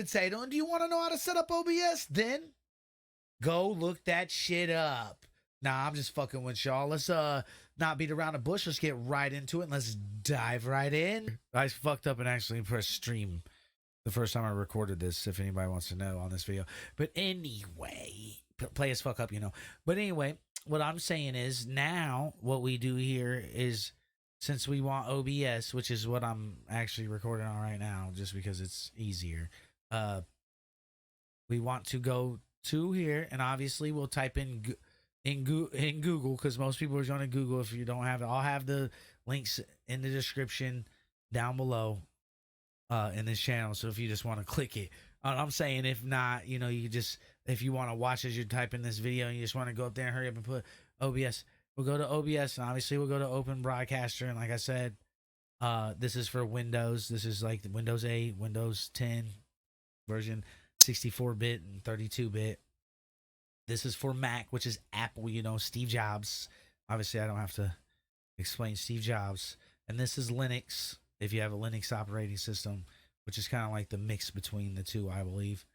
WickedPatato. And do you want to know how to set up OBS? Then go look that shit up. Nah, I'm just fucking with y'all. Let's not beat around the bush. Let's get right into it and let's dive right in. I fucked up and actually pressed stream the first time I recorded this, if anybody wants to know on this video. But anyway, play as fuck up, you know. But anyway, what I'm saying is now what we do here is, since we want OBS, which is what I'm actually recording on right now, just because it's easier, we want to go to here, and obviously we'll type in Google, because most people are going to Google. If you don't have it, I'll have the links in the description down below in this channel, so if you just want to click it. I'm saying, if not, you know, you just, if you want to watch as you're typing this video and you just want to go up there and hurry up and put OBS, we'll go to OBS, and obviously we'll go to Open Broadcaster. And like I said, this is for Windows. This is like the Windows 8, Windows 10 version, 64-bit and 32-bit. This is for Mac, which is Apple, you know, Steve Jobs. Obviously, I don't have to explain Steve Jobs. And this is Linux, if you have a Linux operating system, which is kind of like the mix between the two, I believe.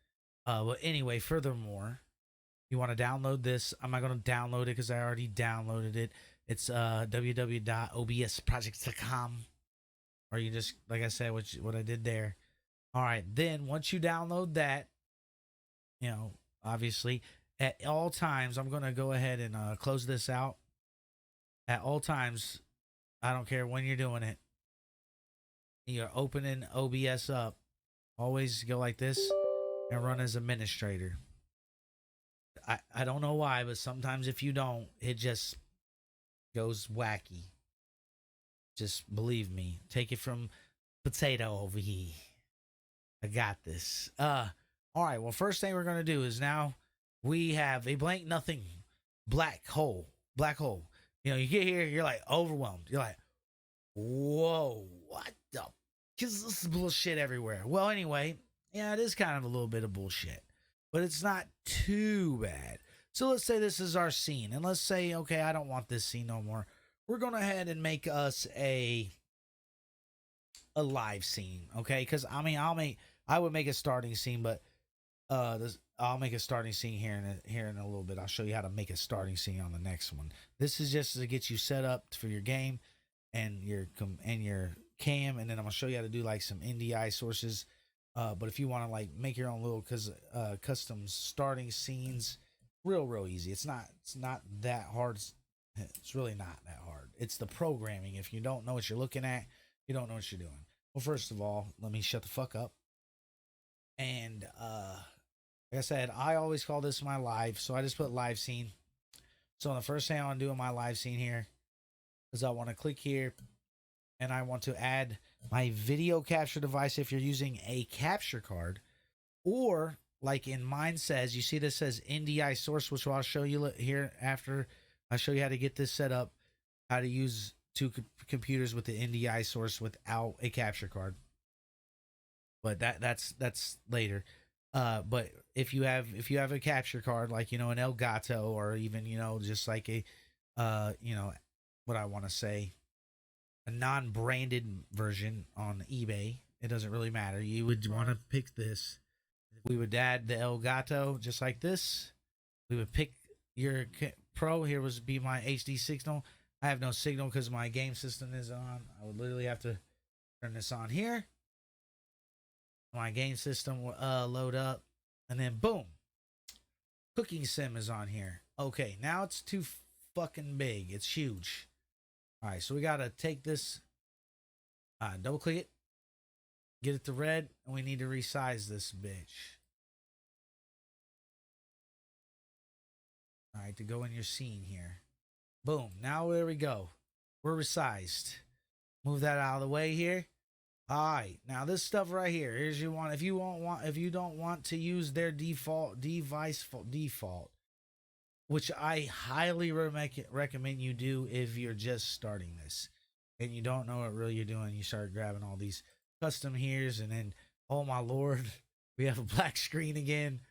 But anyway, furthermore, you want to download this. I'm not going to download it because I already downloaded it. It's www.obsproject.com. Or you just, like I said, what I did there. All right, then once you download that, you know, obviously, at all times, I'm going to go ahead and close this out. At all times, I don't care when you're doing it, you're opening OBS up, always go like this and run as administrator. I don't know why, but sometimes if you don't, it just goes wacky. Just believe me. Take it from Potato over here. I got this. All right, well, first thing we're going to do is, now we have a blank nothing, black hole. You know, you get here, you're like overwhelmed. You're like, whoa, what the? Because this is bullshit everywhere. Well, anyway, yeah, it is kind of a little bit of bullshit, but it's not too bad. So let's say this is our scene, and let's say, okay, I don't want this scene no more. We're going to ahead and make us a live scene, okay? Because I mean, I would make a starting scene, but I'll make a starting scene here in a little bit. I'll show you how to make a starting scene on the next one. This is just to get you set up for your game and your cam, and then I'm gonna show you how to do like some NDI sources. But if you want to like make your own little custom starting scenes, real easy. It's not that hard. It's really not that hard. It's the programming. If you don't know what you're looking at, you don't know what you're doing. Well, first of all, let me shut the fuck up. And like I said, I always call this my live, so I just put live scene. So the first thing I want to do in my live scene here is I want to click here, and I want to add my video capture device if you're using a capture card, or like in mine says, you see this says NDI source, which I'll show you here after I show you how to get this set up, how to use two computers with the NDI source without a capture card. But that's later. But if you have a capture card, like, you know, an Elgato, or even, you know, just like a you know, what I want to say, a non-branded version on eBay, it doesn't really matter. You would want to pick this. We would add the Elgato just like this. We would pick your Pro. Here would be my HD signal. I have no signal because my game system is on. I would literally have to turn this on here. My game system will load up, and then boom, cooking sim is on here. Okay, now it's too fucking big. It's huge. All right, so we gotta take this, double click it, get it to red, and we need to resize this bitch. All right, to go in your scene here. Boom. Now there we go. We're resized. Move that out of the way here. All right, now this stuff right here. Here's your one. If you don't want to use their default, which I highly recommend you do if you're just starting this and you don't know what really you're doing. You start grabbing all these custom here's, and then, oh my lord, we have a black screen again.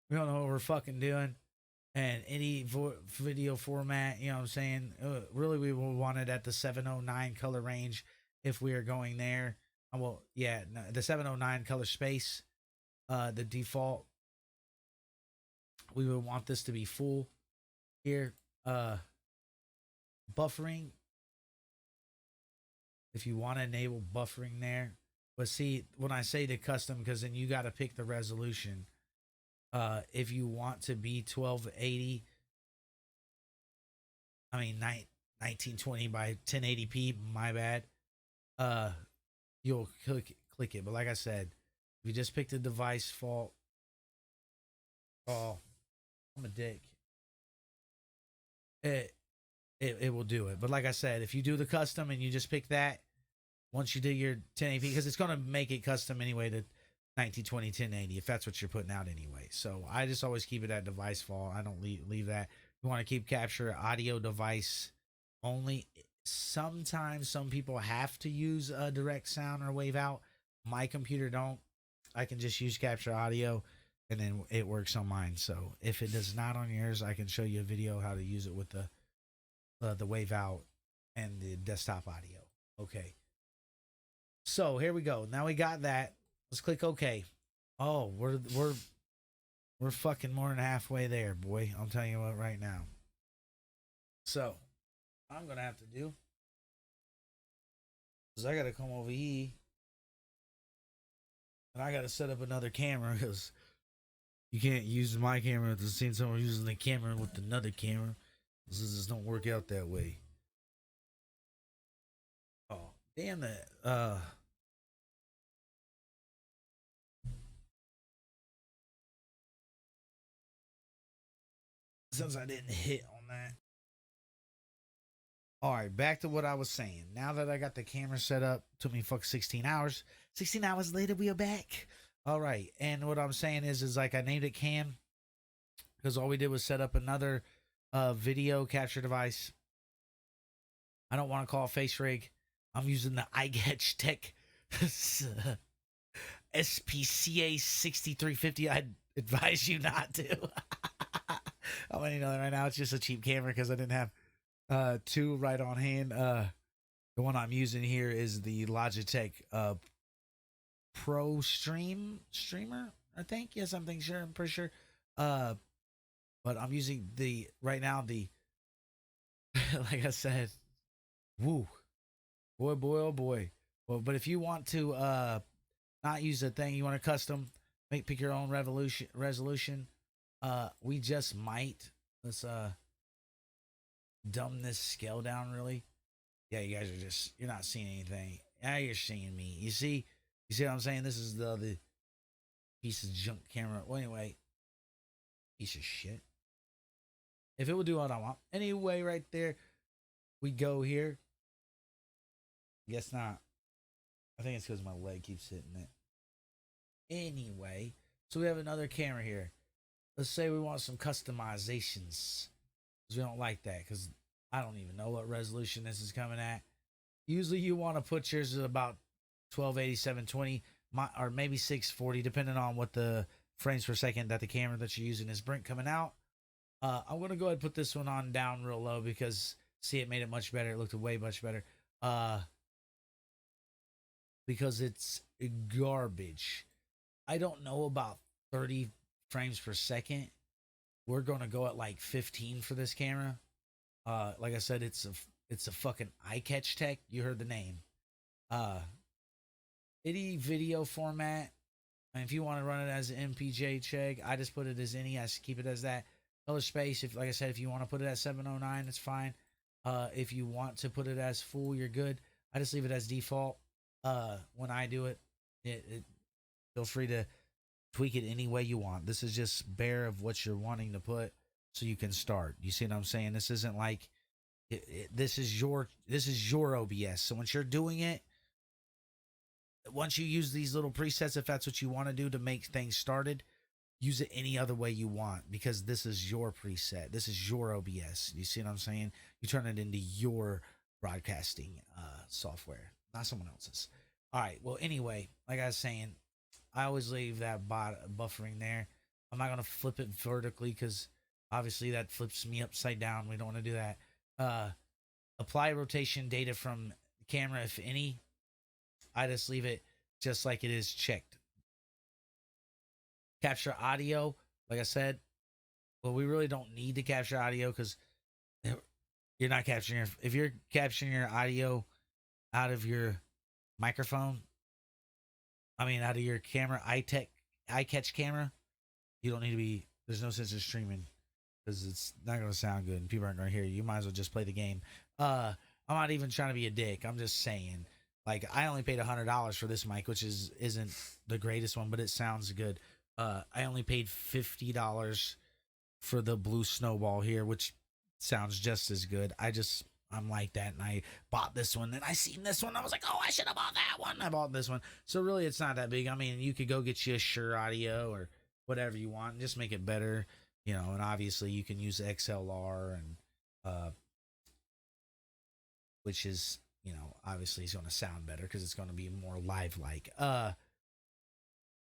We don't know what we're fucking doing. And any video format, you know what I'm saying? Really, we will want it at the 709 color range if we are going there. Well, yeah, the 709 color space. the default, we would want this to be full here. Buffering, if you want to enable buffering there. But see, when I say the custom, because then you got to pick the resolution. If you want to be 1280, I mean 1920 by 1080p, my bad. You'll click it. But like I said, if you just pick the device fault, oh, I'm a dick. It will do it. But like I said, if you do the custom and you just pick that, once you do your 1080p, because it's going to make it custom anyway to 1920 1080 if that's what you're putting out anyway. So I just always keep it at device fault. I don't leave that. You want to keep capture audio device only. Sometimes some people have to use a direct sound or wave out. My computer don't. I can just use capture audio and then it works on mine. So if it does not on yours, I can show you a video how to use it with the wave out and the desktop audio. Okay. So here we go. Now we got that. Let's click OK. Oh, we're fucking more than halfway there, boy. I'm telling you what right now. So I'm gonna have to do is I gotta come over here and I gotta set up another camera because you can't use my camera at the same time using the camera with another camera. This just don't work out that way. Oh, damn that. Since I didn't hit on that. All right, back to what I was saying. Now that I got the camera set up, took me fuck 16 hours. 16 hours later, we are back. All right, and what I'm saying is like I named it Cam because all we did was set up another video capture device. I don't want to call it Face Rig. I'm using the iGetch Tech SPCA 6350. I'd advise you not to. I'm letting you know that right now. It's just a cheap camera because I didn't have two right on hand. The one I'm using here is the Logitech Pro Streamer, I think. Yes, I'm pretty sure. But I'm using the right now the like I said, woo, boy, oh boy. Well, but if you want to not use the thing, you want to custom pick your own resolution. We just might let's dumb this scale down really. Yeah, you guys are you're not seeing anything. Now you're seeing me. You see what I'm saying? This is the piece of junk camera. Well, anyway, piece of shit. If it will do what I want. Anyway, right there, we go here. Guess not. I think it's because my leg keeps hitting it. Anyway, so we have another camera here. Let's say we want some customizations. Because we don't like that. Because I don't even know what resolution this is coming at. Usually you want to put yours at about 1280, 720, or maybe 640, depending on what the frames per second that the camera that you're using is coming out. I'm going to go ahead and put this one on down real low because, see, it made it much better. It looked way much better. Because it's garbage. I don't know about 30 frames per second. We're going to go at like 15 for this camera. Like I said, it's a fucking iCatch Tech. You heard the name. Any video format. And if you want to run it as an MPJ check, I just put it as any. I keep it as that. Color space. If, like I said, if you want to put it at 709, it's fine. If you want to put it as full, you're good. I just leave it as default. When I do it, feel free to tweak it any way you want. This is just bare of what you're wanting to put, so you can start. You see what I'm saying? This isn't like this is your OBS. So once you're doing it, once you use these little presets, if that's what you want to do to make things started, use it any other way you want because this is your preset. This is your OBS. You see what I'm saying? You turn it into your broadcasting software, not someone else's. All right. Well, anyway, like I was saying, I always leave that buffering there. I'm not going to flip it vertically because obviously that flips me upside down. We don't want to do that. Apply rotation data from the camera, if any. I just leave it just like it is checked. capture audio. Like I said, well, we really don't need to capture audio because you're not capturing if you're capturing your audio out of your microphone, I mean out of your camera, iCatch camera, you don't need to be, there's no sense in streaming because it's not going to sound good and people aren't going to hear you. You might as well just play the game. I'm not even trying to be a dick. I'm just saying, like, I only paid $100 for this mic, which isn't the greatest one, but it sounds good. I only paid $50 for the blue snowball here, which sounds just as good. I'm like that, and I bought this one, and I seen this one. I was like, oh, I should have bought that one. I bought this one. So really, it's not that big. I mean, you could go get you a Shure Audio or whatever you want, and just make it better, you know. And obviously, you can use XLR and which is, you know, obviously it's going to sound better because it's going to be more live-like.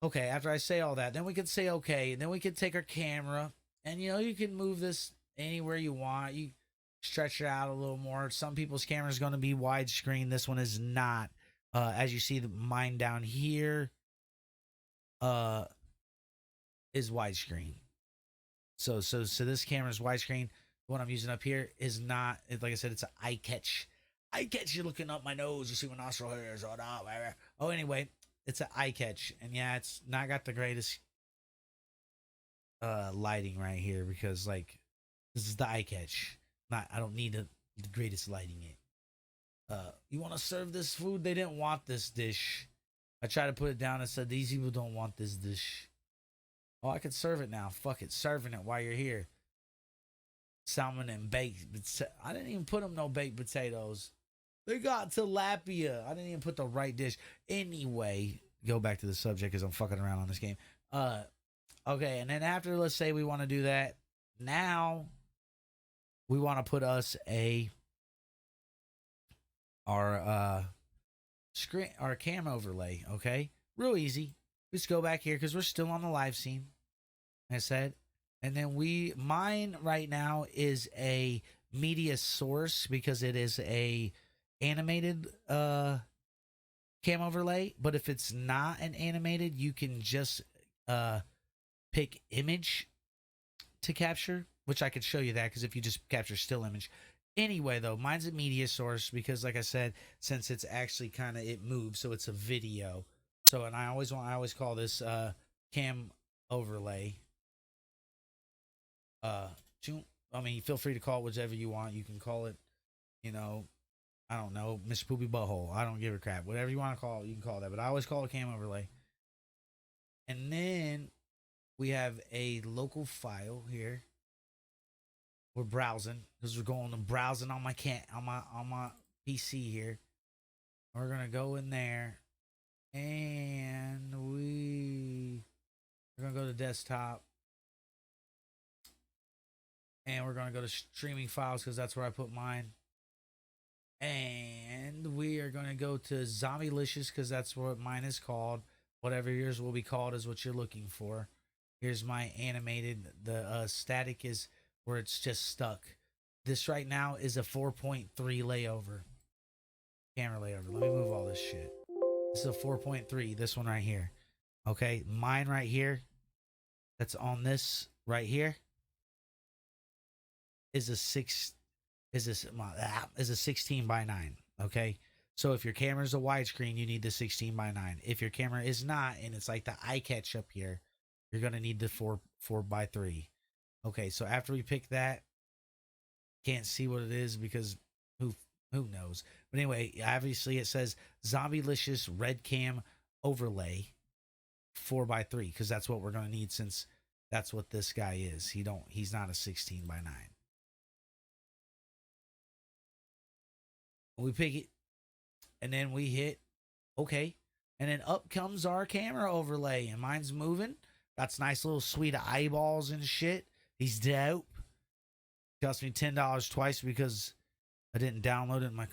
Okay, after I say all that, then we could say okay, and then we could take our camera, and you know, you can move this anywhere you want. You stretch it out a little more. Some people's camera is going to be widescreen. This one is not. As you see, mine down here is widescreen. So this camera is widescreen. The one I'm using up here is not. Like I said, it's an iCatch. iCatch, you're looking up my nose. You see my nostril hairs. Oh, anyway, it's an iCatch, and yeah, it's not got the greatest lighting right here because like this is the iCatch. I don't need the greatest lighting in. You want to serve this food? They didn't want this dish. I tried to put it down and said these people don't want this dish. Oh, I could serve it now. Fuck it, serving it while you're here. Salmon and baked. I didn't even put them no baked potatoes. They got tilapia. I didn't even put the right dish. Anyway, go back to the subject because I'm fucking around on this game. Okay, and then after, let's say we want to do that. Now we want to put us our screen, our cam overlay. Okay, real easy. Just go back here because we're still on the live scene. Like I said, and then mine right now is a media source because it is a animated cam overlay. But if it's not an animated, you can just pick image to capture, which I could show you that because if you just capture still image. Anyway, though, mine's a media source because, like I said, since it's actually kind of, it moves, so it's a video. So, and I always call this cam overlay. I mean, feel free to call it whichever you want. You can call it, you know, I don't know, Mr. Poopy Butthole. I don't give a crap. Whatever you want to call it, you can call that. But I always call it cam overlay. And then we have a local file here. We're browsing because we're going to browsing on my PC here. We're gonna go in there, and we're gonna go to desktop, and we're gonna go to streaming files because that's where I put mine. And we are gonna go to Zombielicious because that's what mine is called. Whatever yours will be called is what you're looking for. Here's my animated. The static is where it's just stuck. This right now is a 4.3 layover. Camera layover. Let me move all this shit. This is a 4.3. This one right here. Okay, mine right here. That's on this right here. Is a 16 by 9. Okay, so if your camera is a widescreen, you need the 16 by 9. If your camera is not, and it's like the iCatch up here, you're gonna need the 4 by 3. Okay, so after we pick that, can't see what it is because who knows. But anyway, obviously it says Zombielicious Red Cam Overlay 4 by 3 because that's what we're gonna need since that's what this guy is. He's not a 16 by 9. We pick it, and then we hit okay, and then up comes our camera overlay, and mine's moving. Got some nice little suite of eyeballs and shit. He's dope. Cost me $10 twice because I didn't download it in my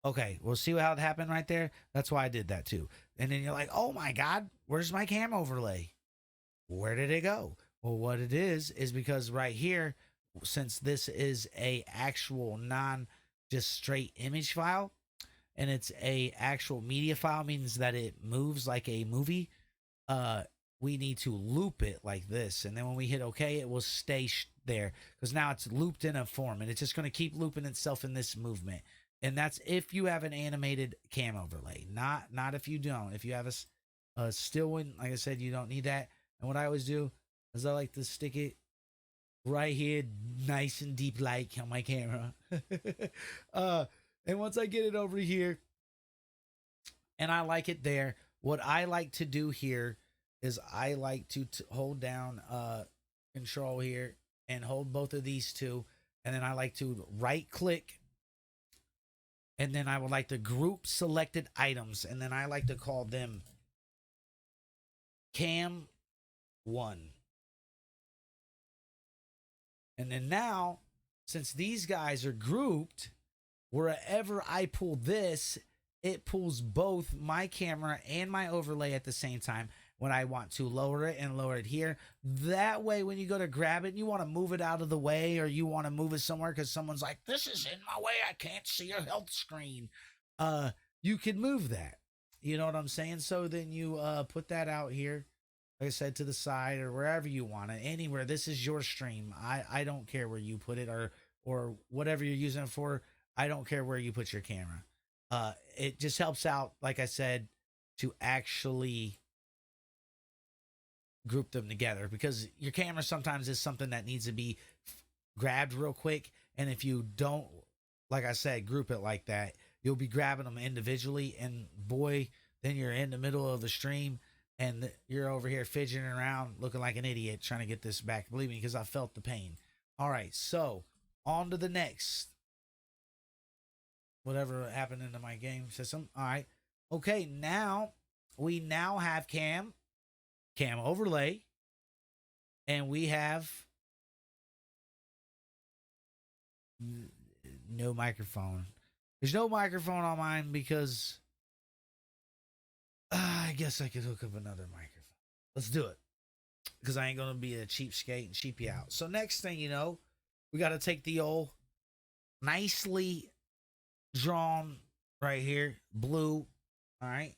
okay, we'll see how it happened right there. That's why I did that too. And then you're like, oh my god, where's my cam overlay? Where did it go? Well, what it is because right here, since this is a actual non just straight image file, and it's a actual media file, means that it moves like a movie. we need to loop it like this. And then when we hit OK, it will stay there because now it's looped in a form and it's just going to keep looping itself in this movement. And that's if you have an animated cam overlay, not if you don't. If you have a still one, like I said, you don't need that. And what I always do is I like to stick it right here, nice and deep like on my camera. And once I get it over here and I like it there, what I like to do here is I like to hold down control here and hold both of these two. And then I like to right click. And then I would like to group selected items. And then I like to call them cam 1. And then now, since these guys are grouped, wherever I pull this, it pulls both my camera and my overlay at the same time when I want to lower it and lower it here. That way, when you go to grab it and you want to move it out of the way or you want to move it somewhere because someone's like, this is in my way, I can't see your health screen. You can move that. You know what I'm saying? So then you put that out here, like I said, to the side or wherever you want it, anywhere. This is your stream. I don't care where you put it or whatever you're using it for. I don't care where you put your camera. It just helps out, like I said, to actually group them together because your camera sometimes is something that needs to be grabbed real quick. And if you don't, like I said, group it like that, you'll be grabbing them individually. And boy, then you're in the middle of the stream and you're over here fidgeting around looking like an idiot trying to get this back. Believe me, because I felt the pain. All right, so on to the next. Whatever happened into my game system. All right. Okay, now we have cam overlay, and we have no microphone. There's no microphone on mine because I guess I could hook up another microphone. Let's do it because I ain't going to be a cheapskate and cheap you out. So next thing you know, we got to take the old nicely drawn right here, blue. All right.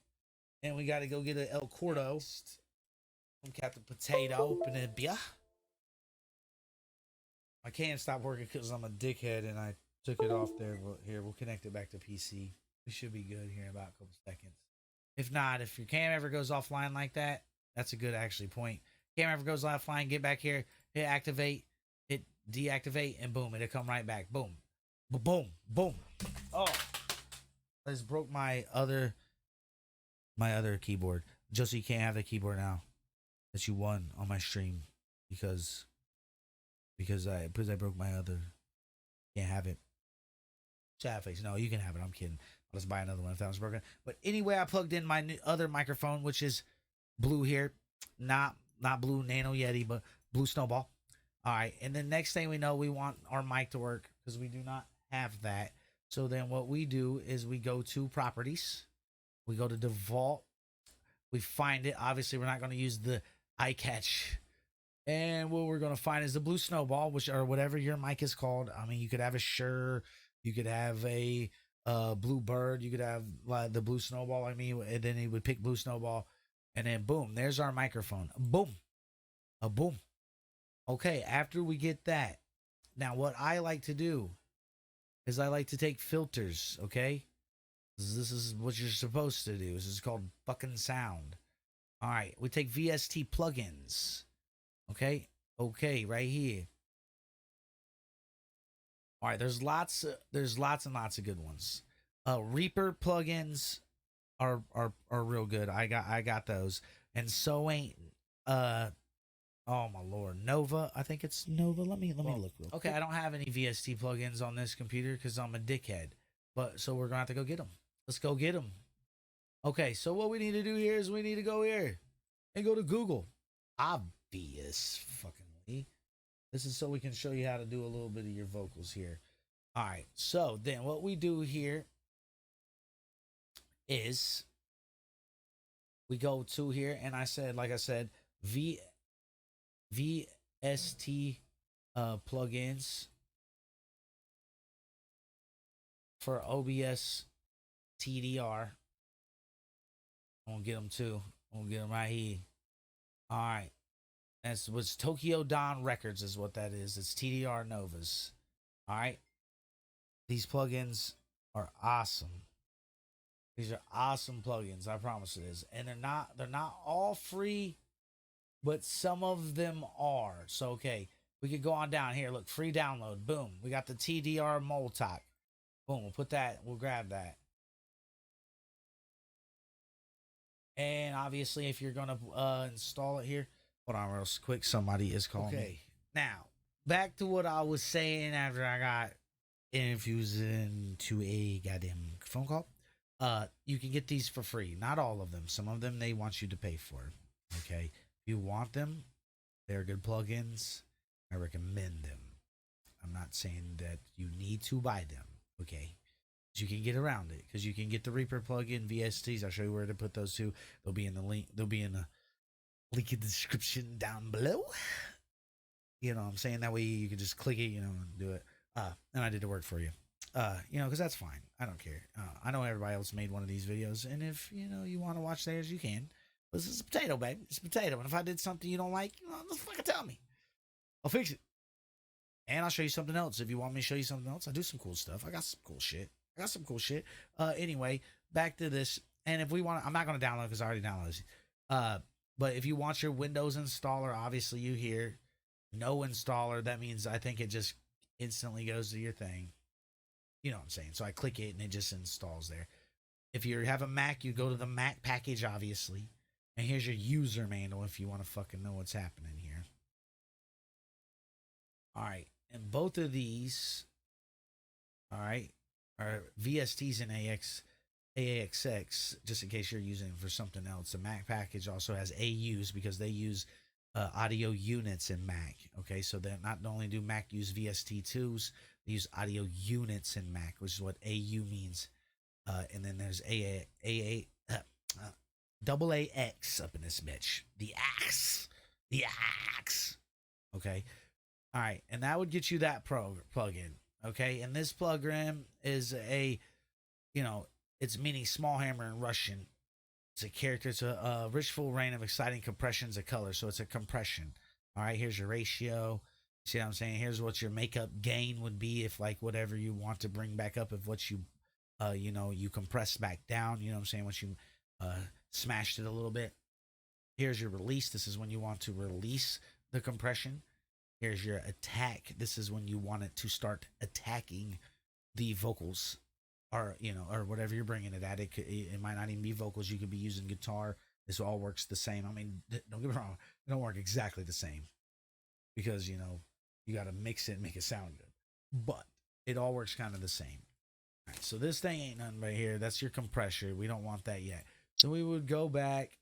And we got to go get an El Cordo from Captain Potato. Open it, yeah. I can't stop working because I'm a dickhead and I took it off there. But here, we'll connect it back to PC. We should be good here in about a couple seconds. If not, if your cam ever goes offline like that, that's a good actually point. Cam ever goes offline, get back here, hit activate, hit deactivate, and boom, it'll come right back. Boom. Boom. Boom. Oh. I just broke my other keyboard. Just so you can't have the keyboard now that you won on my stream because I broke my other. Can't have it. Chat face. No, you can have it. I'm kidding. I'll just buy another one if that was broken. But anyway, I plugged in my new other microphone, which is blue here, not blue Nano Yeti, but blue Snowball. All right, and then next thing we know, we want our mic to work because we do not have that. So then what we do is we go to properties, we go to default, we find it. Obviously, we're not going to use the eye catch. And what we're going to find is the blue Snowball, which or whatever your mic is called. I mean, you could have a Shure, you could have a blue bird, you could have the blue Snowball. I mean, and then he would pick blue Snowball, and then boom, there's our microphone. Boom, a boom. Okay, after we get that, now what I like to do is I like to take filters. Okay, this is what you're supposed to do. This is called fucking sound. All right, we take VST plugins. Okay, right here. All right, there's lots and lots of good ones. Reaper plugins are real good. I got those, and so ain't oh my lord, Nova. I think it's Nova. Let me look real. Okay, I don't have any VST plugins on this computer because I'm a dickhead. But so we're gonna have to go get them. Let's go get them. Okay, so what we need to do here is we need to go here and go to Google. Obvious fuckingly. This is so we can show you how to do a little bit of your vocals here. All right, so then what we do here is we go to here, and like I said, VST plugins for OBS TDR. I'm gonna get them too. I'm gonna get them right here. All right. That's what's Tokyo Don Records is what that is. It's TDR Novas. All right. These plugins are awesome. These are awesome plugins. I promise it is. And they're not all free, but some of them are. So okay, we could go on down here. Look, free download. Boom. We got the TDR Moltok. Boom. We'll put that. We'll grab that. And obviously, if you're gonna install it here, hold on real quick. Somebody is calling me. Now back to what I was saying after I got infused into a goddamn phone call. You can get these for free. Not all of them. Some of them they want you to pay for. Okay, if you want them, they're good plugins. I recommend them. I'm not saying that you need to buy them. Okay, you can get around it because you can get the Reaper plugin VSTs. I'll show you where to put those two. They'll be in the link. They'll be in the link in the description down below. You know what I'm saying? That way you can just click it, you know, and do it. And I did the work for you. You know, because that's fine. I don't care. I know everybody else made one of these videos, and if you know you want to watch theirs, you can. This is a potato, baby. It's a potato. And if I did something you don't like, you know, just fucking tell me. I'll fix it. And I'll show you something else. If you want me to show you something else, I do some cool stuff. I got some cool shit. Anyway, back to this. And if we want, I'm not going to download because I already downloaded it. But if you want your Windows installer, obviously you hear no installer. That means I think it just instantly goes to your thing. You know what I'm saying? So I click it and it just installs there. If you have a Mac, you go to the Mac package, obviously. And here's your user manual if you want to fucking know what's happening here. All right. And both of these, all right, are VSTs and AXX, just in case you're using it for something else. The Mac package also has AUs because they use audio units in Mac. Okay, so that not only do Mac use VST2s, they use audio units in Mac, which is what AU means. And then there's double AX up in this bitch. The axe. Okay. All right, and that would get you that plugin. Okay, and this plugin is a, you know, it's meaning small hammer in Russian. It's a character. It's a rich full rain of exciting compressions of color. So it's a compression. All right, here's your ratio. See what I'm saying? Here's what your makeup gain would be if like whatever you want to bring back up, if what you, you know, you compress back down. You know what I'm saying? Once you smashed it a little bit. Here's your release. This is when you want to release the compression. Here's your attack. This is when you want it to start attacking the vocals, or you know, or whatever you're bringing it at. It might not even be vocals. You could be using guitar. This all works the same. I mean, don't get me wrong. It don't work exactly the same because you know you got to mix it and make it sound good. But it all works kind of the same. All right, so this thing ain't nothing right here. That's your compressor. We don't want that yet. So we would go back.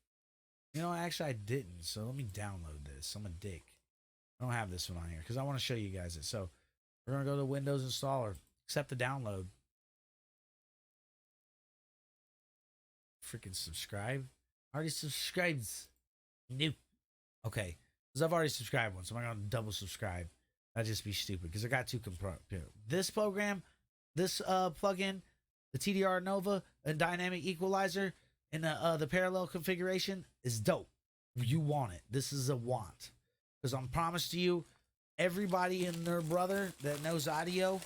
You know, actually I didn't. So let me download this. I'm a dick. I don't have this one on here because I want to show you guys it. So we're going to go to Windows Installer, accept the download. Freaking subscribe. Already subscribed. Nope. Okay. Because I've already subscribed once. So I'm going to double subscribe. That'd just be stupid because I got two. This program, this plugin, the TDR Nova and Dynamic Equalizer and the parallel configuration is dope. You want it. This is a want. Because I'm promised to you, everybody and their brother that knows audio.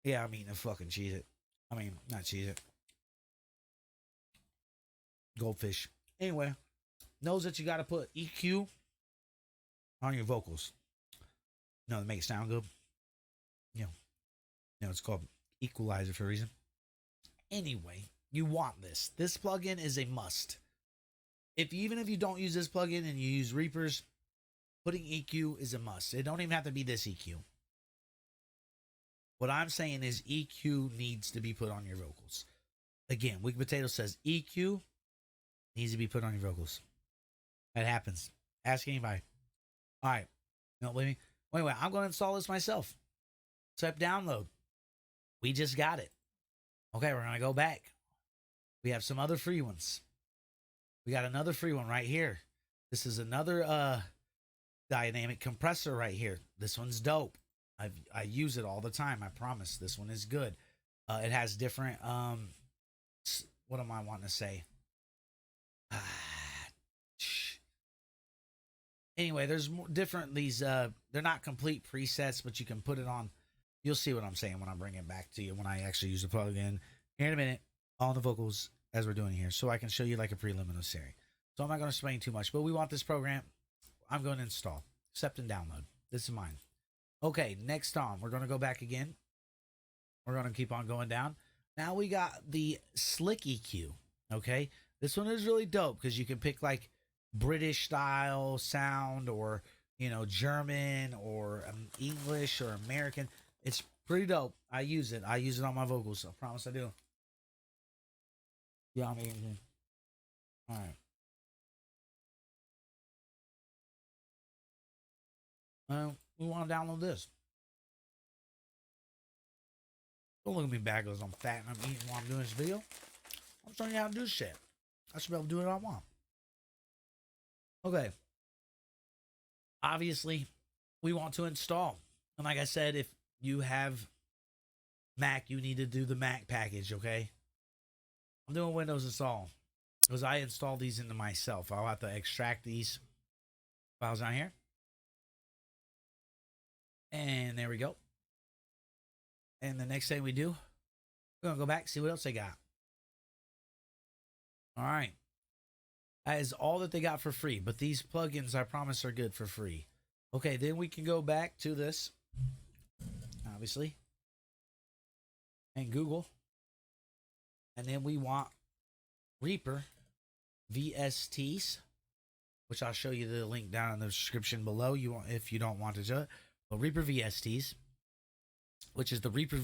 Yeah, I mean, a fucking cheese it. I mean, not cheese it. Goldfish. Anyway, knows that you got to put EQ on your vocals. You know, to make it sound good. You know, it's called equalizer for a reason. Anyway, you want this. This plugin is a must. Even if you don't use this plugin and you use Reapers, putting EQ is a must. It don't even have to be this EQ. What I'm saying is EQ needs to be put on your vocals. Again, WickedPatato says EQ needs to be put on your vocals. That happens. Ask anybody. All right. You don't believe me? Wait. I'm going to install this myself. Type download. We just got it. Okay, we're going to go back. We have some other free ones. We got another free one right here. This is another dynamic compressor right here. This one's dope. I use it all the time. I promise. This one is good. It has different what am I wanting to say? Anyway, there's more different these they're not complete presets, but you can put it on. You'll see what I'm saying when I bring it back to you when I actually use the plugin here in a minute on the vocals as we're doing here, so I can show you like a preliminary. So I'm not going to explain too much, but we want this program. I'm going to install, accept, and download. This is mine. Okay, next on, we're going to go back again. We're going to keep on going down. Now we got the Slick EQ. Okay, this one is really dope because you can pick like British style sound, or German, or English, or American. It's pretty dope. I use it on my vocals. I promise I do. Yeah, I'm eating. All right. We want to download this. Don't look at me backwards. I'm fat and I'm eating while I'm doing this video. I'm showing you how to do shit. I should be able to do it all I want. Okay. Obviously, we want to install. And like I said, if you have Mac, you need to do the Mac package, okay? I'm doing Windows install because I install these into myself. I'll have to extract these files down here. And there we go. And the next thing we do, we're going to go back, see what else they got. All right. That is all that they got for free. But these plugins, I promise, are good for free. Okay, then we can go back to this, obviously, and Google. And then we want Reaper VSTs, which I'll show you the link down in the description below. If you don't want to do it. But Reaper VSTs, which is the Reaper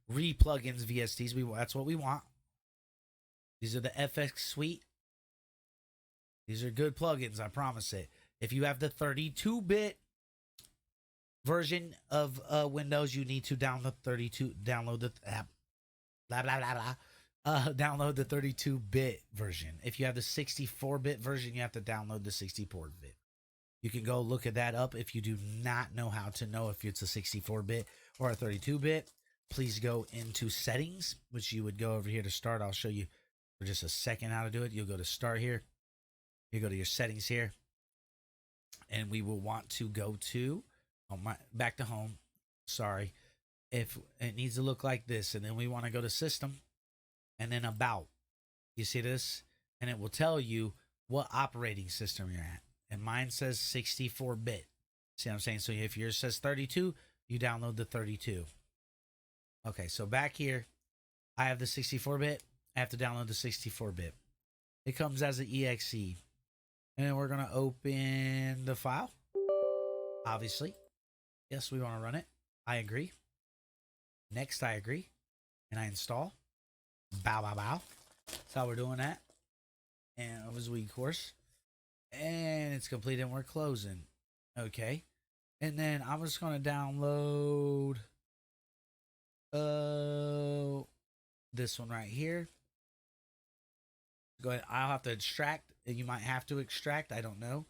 plugins VSTs. That's what we want. These are the FX Suite. These are good plugins, I promise it. If you have the 32-bit version of Windows, you need to download the app. Blah blah blah blah. Download the 32-bit version. If you have the 64-bit version, you have to download the 64-bit. You can go look at that up if you do not know how to know if it's a 64-bit or a 32-bit. Please go into settings, which you would go over here to start. I'll show you for just a second how to do it. You'll go to start here. You go to your settings here. And we will want to go to back to home. Sorry. If it needs to look like this. And then we want to go to system and then about. You see this? And it will tell you what operating system you're at. And mine says 64-bit. See what I'm saying? So if yours says 32, you download the 32. Okay, so back here, I have the 64-bit. I have to download the 64-bit. It comes as an exe. And then we're going to open the file. Obviously. Yes, we want to run it. I agree. Next, I agree. And I install. Bow, bow, bow. That's how we're doing that. And it was a weak course. And it's complete and we're closing. Okay. And then I'm just going to download this one right here. Go ahead. I'll have to extract. You might have to extract. I don't know.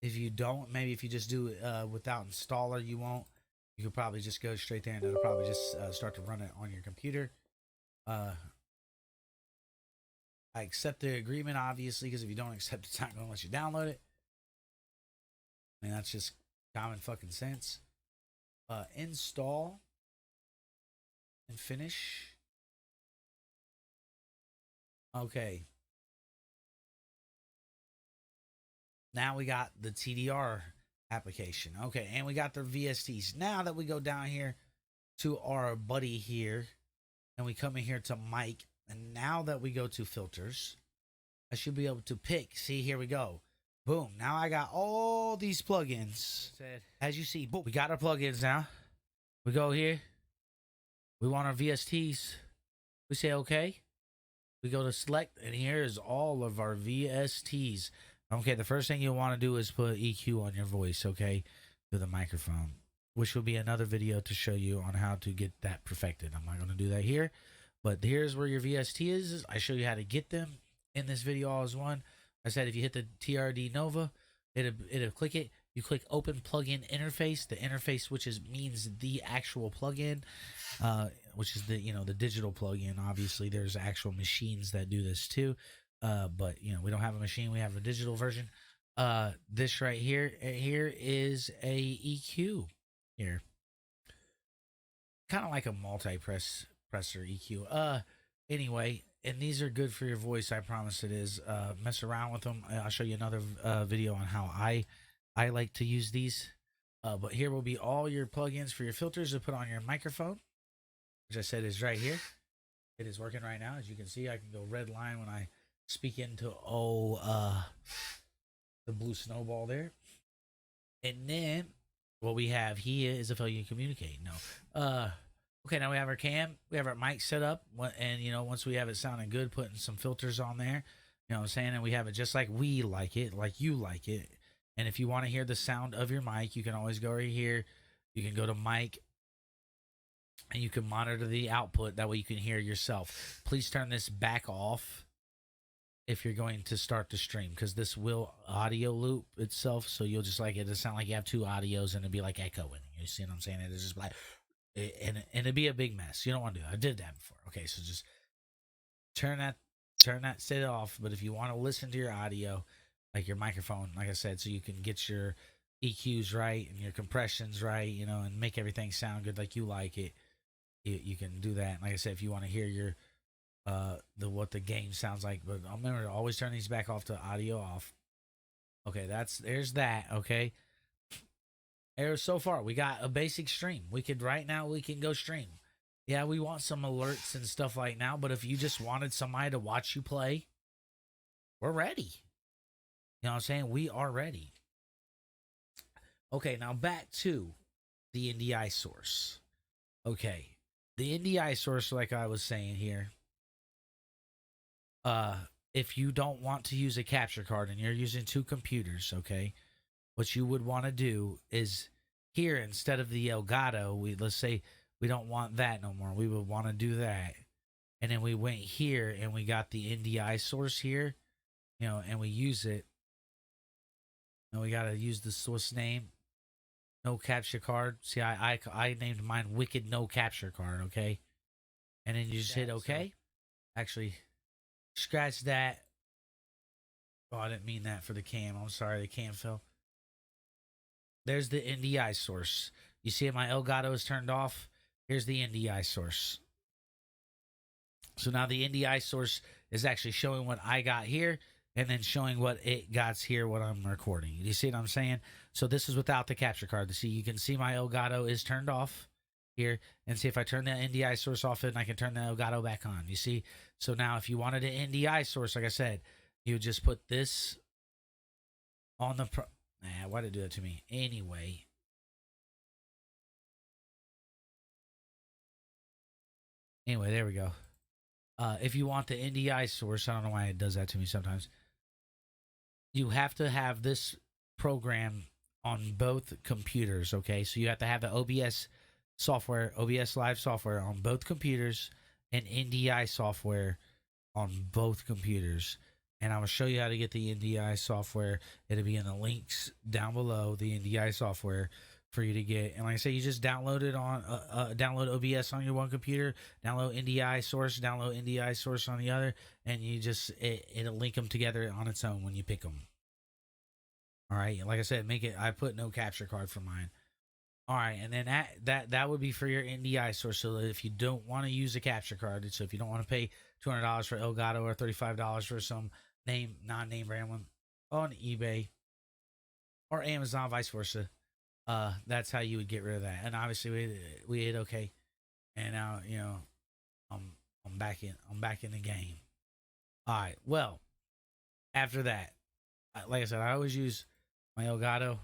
If you don't, maybe if you just do it without installer, you won't. You could probably just go straight there and it'll probably just start to run it on your computer. I accept the agreement, obviously, because if you don't accept it, it's not going to let you download it. I mean, that's just common fucking sense. Install and finish. Okay. Now we got the TDR application. Okay, and we got the VSTs. Now that we go down here to our buddy here, and we come in here to mic, and now that we go to filters, I should be able to pick. See, here we go. Boom. Now I got all these plugins. As you see, boom, we got our plugins now. We go here. We want our VSTs. We say okay. We go to select, and here is all of our VSTs. Okay, the first thing you'll want to do is put EQ on your voice, okay, through the microphone, which will be another video to show you on how to get that perfected. I'm not going to do that here, but here's where your VST is. I show you how to get them in this video all as one. I said if you hit the TRD Nova, it'll click it. You click Open Plugin Interface. The interface, which means the actual plugin. which is the the digital plugin. Obviously, there's actual machines that do this too, but we don't have a machine. We have a digital version. This right here is a EQ here, kind of like a multi-presser EQ. Anyway, and these are good for your voice. I promise it is. Mess around with them. I'll show you another video on how I like to use these. But here will be all your plugins for your filters to put on your microphone, which I said is right here. It is working right now. As you can see, I can go red line when I speak into the blue snowball there. And then what we have here is if you communicate. No. Okay, now we have our cam. We have our mic set up. And, once we have it sounding good, putting some filters on there. You know what I'm saying? And we have it just like we like it, like you like it. And if you want to hear the sound of your mic, you can always go right here. You can go to mic, and you can monitor the output. That way you can hear yourself. Please turn this back off if you're going to start the stream, because this will audio loop itself. So you'll just like it to sound like you have two audios and it'd be like echoing. You see what I'm saying? It's just like, and it'd be a big mess. You don't want to do that. I did that before. Okay, so just turn that, set it off. But if you want to listen to your audio, like your microphone, like I said, so you can get your EQs right and your compressions right, and make everything sound good like you like it. You can do that. And like I said, if you want to hear your what the game sounds like, but remember to always turn these back off to audio off. Okay, there's that. Okay, so far we got a basic stream. We can go stream. Yeah, we want some alerts and stuff like now, but if you just wanted somebody to watch you play, we're ready. You know what I'm saying? We are ready. Okay, now back to the NDI source. Okay, the NDI source, like I was saying here, if you don't want to use a capture card and you're using two computers, okay, what you would want to do is here, instead of the Elgato, let's say we don't want that no more. We would want to do that. And then we went here and we got the NDI source here, and we use it. And we got to use the source name. No capture card. See, I named mine Wicked No Capture Card, okay? And then you just hit OK. Actually, scratch that. Oh, I didn't mean that for the cam. I'm sorry, the cam fell. There's the NDI source. You see my Elgato is turned off. Here's the NDI source. So now the NDI source is actually showing what I got here and then showing what it got here, what I'm recording. You see what I'm saying? So this is without the capture card. See, you can see my Elgato is turned off here, and see if I turn the NDI source off, and I can turn the Elgato back on. You see? So now if you wanted an NDI source, like I said, you would just put this on the why did it do that to me? Anyway. Anyway, there we go. If you want the NDI source, I don't know why it does that to me sometimes. You have to have this program on both computers, okay? So you have to have the OBS software, OBS Live software on both computers, and NDI software on both computers. And I'm going to show you how to get the NDI software. It'll be in the links down below, the NDI software for you to get. And like I say, you just download it on download OBS on your one computer, download NDI source on the other, and you just it'll link them together on its own when you pick them. All right, like I said, I put no capture card for mine. All right, and then that would be for your NDI source. So if you don't want to use a capture card, so if you don't want to pay $200 for Elgato or $35 for some non-name brand one on eBay or Amazon, vice versa, that's how you would get rid of that. And obviously we hit okay, and now I'm back in the game. All right, well, after that, like I said, I always use my Elgato,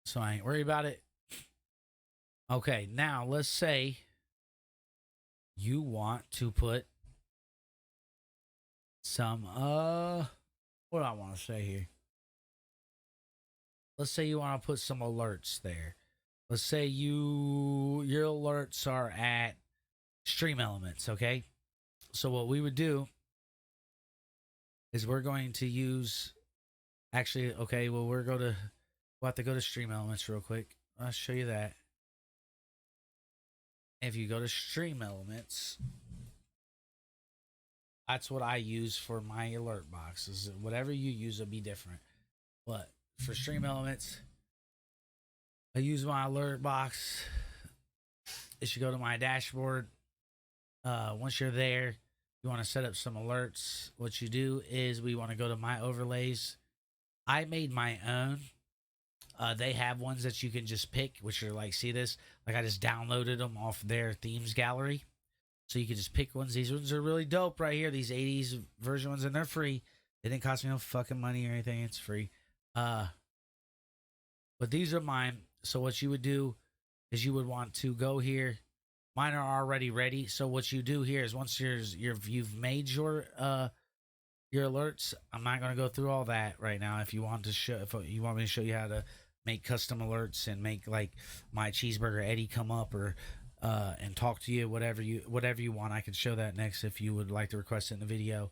so I ain't worried about it. Okay, now let's say you want to put some what do I want to say here? Let's say you want to put some alerts there. Let's say your alerts are at Stream Elements, okay? So what we would do is we're going to use, actually, okay, well, we'll have to go to Stream Elements real quick. I'll show you that. If you go to Stream Elements, that's what I use for my alert boxes. Whatever you use will be different. But for Stream Elements, I use my alert box. It should go to my dashboard. Once you're there, you want to set up some alerts. What you do is we want to go to my overlays. I made my own. They have ones that you can just pick, which are like, see this? Like I just downloaded them off their themes gallery. So you can just pick ones. These ones are really dope right here. These 80s version ones, and they're free. They didn't cost me no fucking money or anything. It's free. But these are mine. So what you would do is you would want to go here. Mine are already ready. So what you do here is once you've made your alerts. I'm not going to go through all that right now. If you want me to show you how to make custom alerts and make like my cheeseburger Eddie come up or and talk to you, whatever you want, I can show that next if you would like to request it in the video.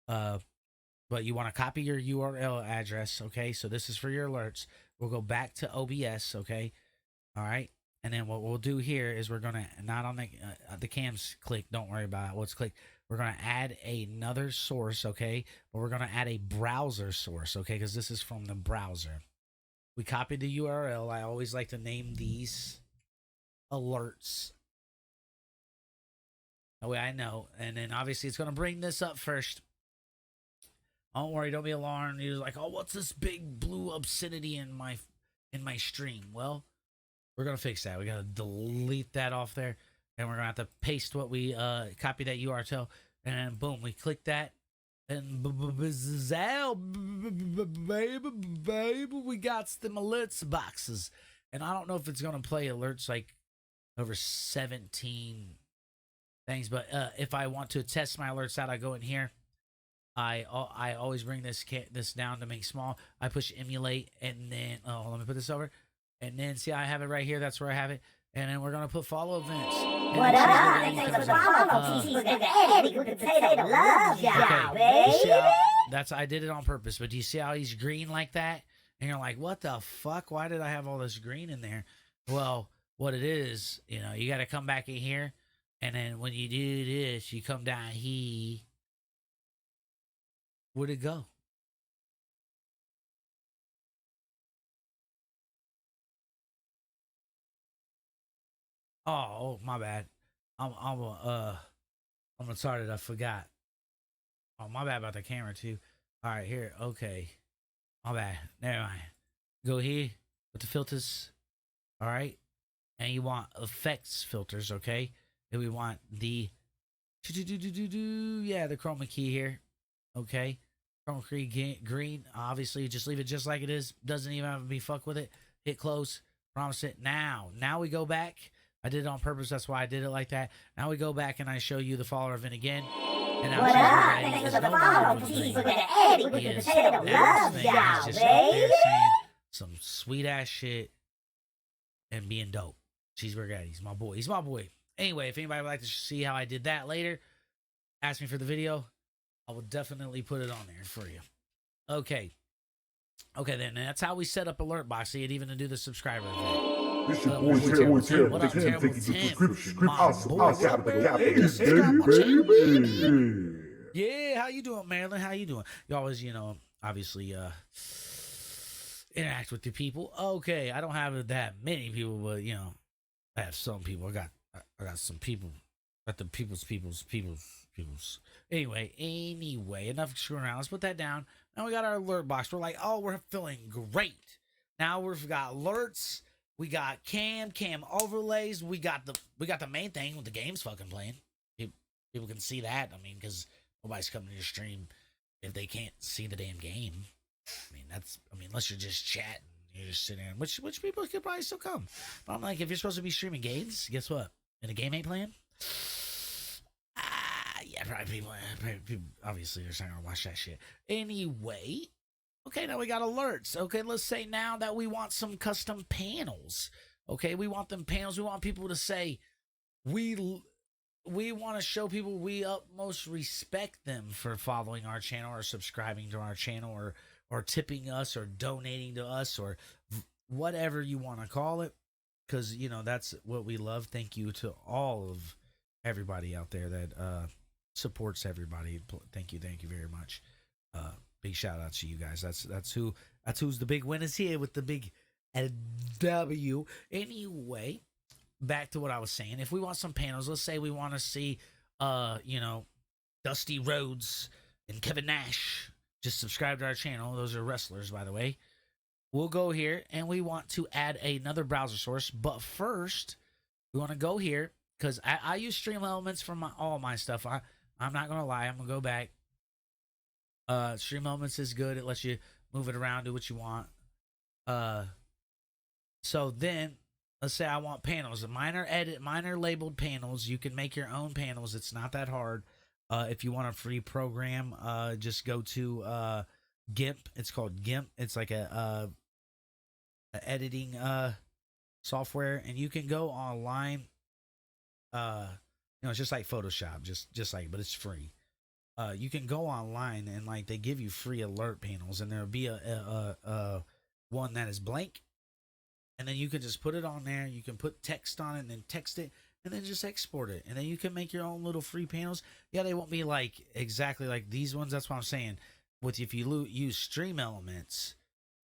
But you want to copy your URL address, okay? So this is for your alerts. We'll go back to OBS, okay? All right. And then what we'll do here is we're going to, not on the cams click, don't worry about what's clicked. We're going to add another source, okay? But we're going to add a browser source, okay? Because this is from the browser. We copied the URL. I always like to name these alerts. That way I know. And then obviously it's going to bring this up first. Don't worry, don't be alarmed. You're like, oh, what's this big blue obscenity in my stream? Well, we're going to fix that. We got to delete that off there. And we're going to have to paste what we copy that URL. And then boom, we click that. And baby, we got some alerts boxes. And I don't know if it's going to play alerts like over 17 things. But if I want to test my alerts out, I go in here. I always bring this down to make small. I push emulate, and then let me put this over, and then see I have it right here. That's where I have it, and then we're gonna put follow events. What up? Okay. That's I did it on purpose. But do you see how he's green like that? And you're like, what the fuck? Why did I have all this green in there? Well, what it is, you got to come back in here, and then when you do this, you come down here. Where'd it go? Oh, my bad. I'm sorry that I forgot. Oh, my bad about the camera too. All right, here. Okay, my bad. Never mind. Go here with the filters. All right, and you want effects filters. Okay, and we want the the chroma key here. Okay, chroma key green. Obviously, just leave it just like it is. Doesn't even have to be fuck with it. Hit close. Promise it. Now we go back. I did it on purpose. That's why I did it like that. Now we go back and I show you the follower event again. And now he's just out there saying some sweet ass shit and being dope. Cheeseburger Eddie. He's my boy. He's my boy. Anyway, if anybody would like to see how I did that later, ask me for the video. I will definitely put it on there for you. Okay, then that's how we set up alert box. See it even to do the subscriber event. This your boy Terrible Tim. What up, Terrible Tim? Yeah, how you doing, Marilyn? How you doing? You always, obviously interact with your people. Okay, I don't have that many people, but I have some people. I got some people. Got the people's. Anyway, enough screwing around. Let's put that down. Now we got our alert box. We're like, oh, we're feeling great. Now we've got alerts. We got cam overlays. We got the main thing with the games fucking playing. People can see that. I mean, because nobody's coming to your stream if they can't see the damn game. I mean, unless you're just chatting, you're just sitting there, which people could probably still come. But I'm like, if you're supposed to be streaming games, guess what? And the game ain't playing. Yeah, probably people obviously they're not gonna watch that shit. Anyway, okay, now we got alerts. Okay, let's say now that we want some custom panels. Okay, we want them panels. We want people to say we want to show people we utmost respect them for following our channel or subscribing to our channel or tipping us or donating to us or whatever you want to call it. because you know that's what we love. Thank you to all of everybody out there that supports everybody. Thank you very much. Big shout out to you guys. That's who's the big winners here with the big W. Anyway, back to what I was saying. If we want some panels, let's say we want to see, you know, Dusty Rhodes and Kevin Nash. Just subscribe to our channel. Those are wrestlers, by the way. We'll go here and we want to add another browser source. But first, we want to go here because I use Stream Elements for all my stuff. I'm not going to lie. I'm going to go back. Stream Elements is good. It lets you move it around, do what you want. So then, let's say I want panels. Minor labeled panels. You can make your own panels. It's not that hard. If you want a free program, just go to GIMP. It's called GIMP. It's like a editing software, and you can go online. You know, it's just like Photoshop, just like, but it's free. You can go online and like they give you free alert panels, and there'll be a one that is blank, and then you can just put it on there. You can put text on it, and then text it, and then just export it, and then you can make your own little free panels. Yeah, they won't be like exactly like these ones. That's what I'm saying. If you use Stream Elements,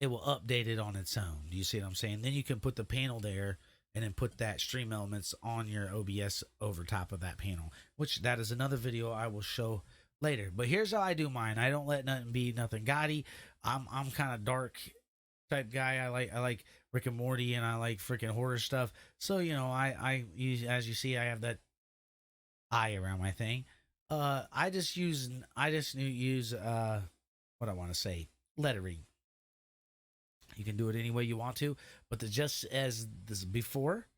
it will update it on its own. Do you see what I'm saying? Then you can put the panel there and then put that Stream Elements on your OBS over top of that panel, which that is another video I will show later. But here's how I do mine. I don't let nothing be nothing gaudy. I'm kind of dark type guy. I like Rick and Morty, and I like freaking horror stuff. So you know, I use, as you see, I have that eye around my thing. I just use what I want to say, lettering. You can do it any way you want to, but just as this before,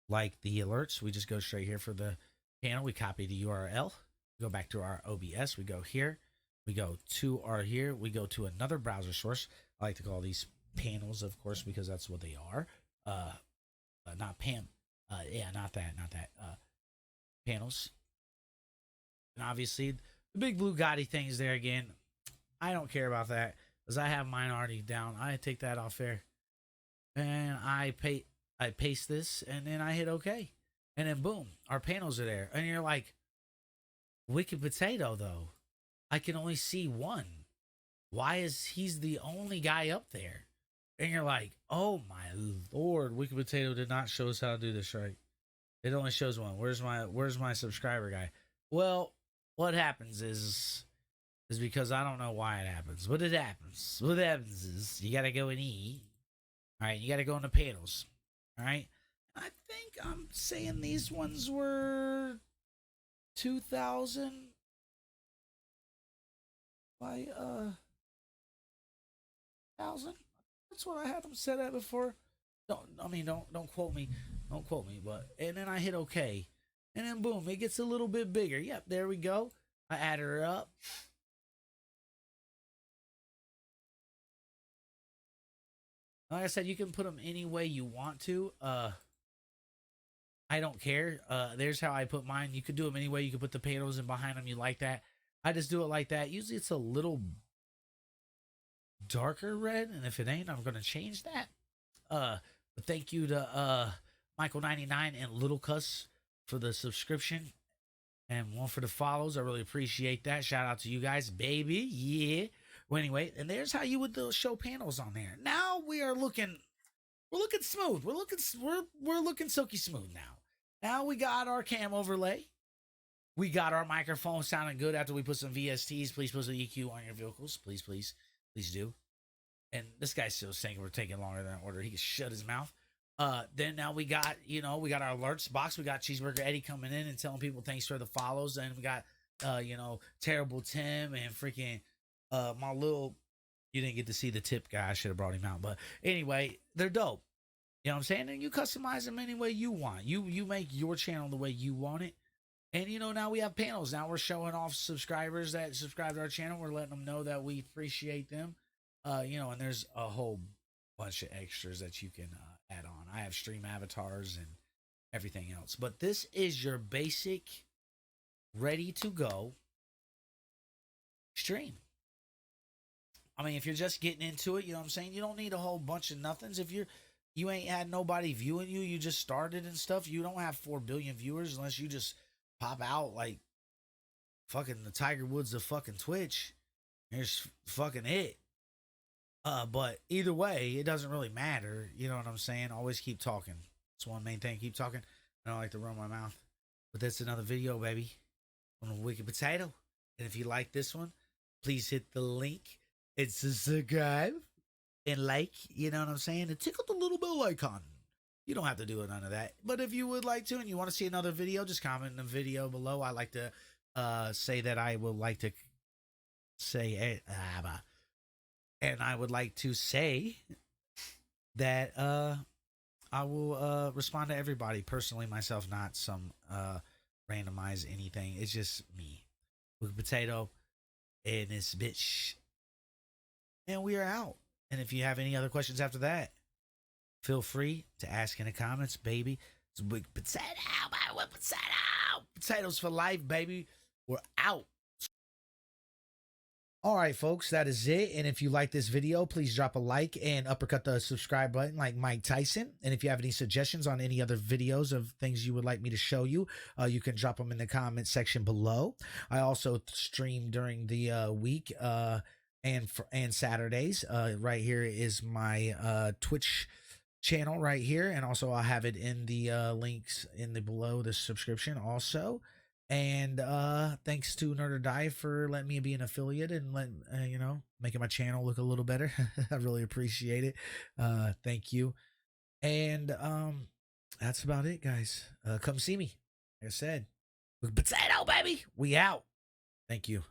like the alerts, we just go straight here for the panel. We copy the URL, go back to our OBS. We go here, we go to our here, we go to another browser source. I like to call these panels, of course, because that's what they are. Not Pam. Yeah, not that. Panels. And obviously, the big blue Gotti thing is there again. I don't care about that because I have mine already down. I take that off there, and I paste this, and then I hit OK, and then boom, our panels are there. And you're like, WickedPatato though, I can only see one. Why is he's the only guy up there? And you're like, oh my lord, WickedPatato did not show us how to do this right. It only shows one. Where's my subscriber guy? Well, what happens is because I don't know why it happens, but it happens. What happens is you gotta go and eat. All right, you gotta go in the panels. All right, I think I'm saying these ones were 2,000 by 1,000. That's what I had them set at before. Don't quote me. Don't quote me. But and then I hit OK, and then boom, it gets a little bit bigger. Yep, there we go. I added her up. Like I said, you can put them any way you want to. I don't care. There's how I put mine. You could do them any way. You could put the panels in behind them. You like that? I just do it like that. Usually it's a little darker red, and if it ain't, I'm gonna change that. But thank you to Michael99 and Little Cuss for the subscription and one for the follows. I really appreciate that. Shout out to you guys, baby. Yeah. Well, anyway, and there's how you would show panels on there. Now we're looking smooth. We're looking silky smooth now. Now we got our cam overlay. We got our microphone sounding good after we put some VSTs. Please put some EQ on your vocals. Please do. And this guy's still saying we're taking longer than order. He can shut his mouth. Then now we got our alerts box. We got Cheeseburger Eddie coming in and telling people thanks for the follows. And we got Terrible Tim and freaking my little, you didn't get to see the tip guy. I should have brought him out. But anyway, they're dope. You know what I'm saying? And you customize them any way you want. You make your channel the way you want it. And now we have panels. Now we're showing off subscribers that subscribe to our channel. We're letting them know that we appreciate them. And there's a whole bunch of extras that you can add on. I have stream avatars and everything else. But this is your basic, ready to go stream. I mean, if you're just getting into it, you know what I'm saying? You don't need a whole bunch of nothings. If you're you ain't had nobody viewing you. You just started and stuff. You don't have 4 billion viewers unless you just pop out like fucking the Tiger Woods of fucking Twitch. Here's fucking it. But either way, it doesn't really matter. You know what I'm saying? Always keep talking. That's one main thing. Keep talking. I don't like to run my mouth. But that's another video, baby, on Wicked Potato. And if you like this one, please hit the link and subscribe and like, you know what I'm saying? And tickle the little bell icon. You don't have to do none of that. But if you would like to and you want to see another video, just comment in the video below. I like to say that I would like to say and I would like to say that I will respond to everybody personally myself, not some randomize anything. It's just me, Wicked Potato, and this bitch. And we are out. And if you have any other questions after that, feel free to ask in the comments, baby. It's Wicked Potato, Wicked Potato. Potatoes for life, baby. We're out. All right, folks, that is it. And if you like this video, please drop a like and uppercut the subscribe button like Mike Tyson. And if you have any suggestions on any other videos of things you would like me to show you, you can drop them in the comment section below. I also stream during the week and Saturdays. Right here is my Twitch channel right here, and also I'll have it in the links in the below the subscription also. And thanks to Nerd or Die for letting me be an affiliate and making my channel look a little better. I really appreciate it. Thank you. And that's about it, guys. Come see me. Like I said, Potato, baby. We out. Thank you.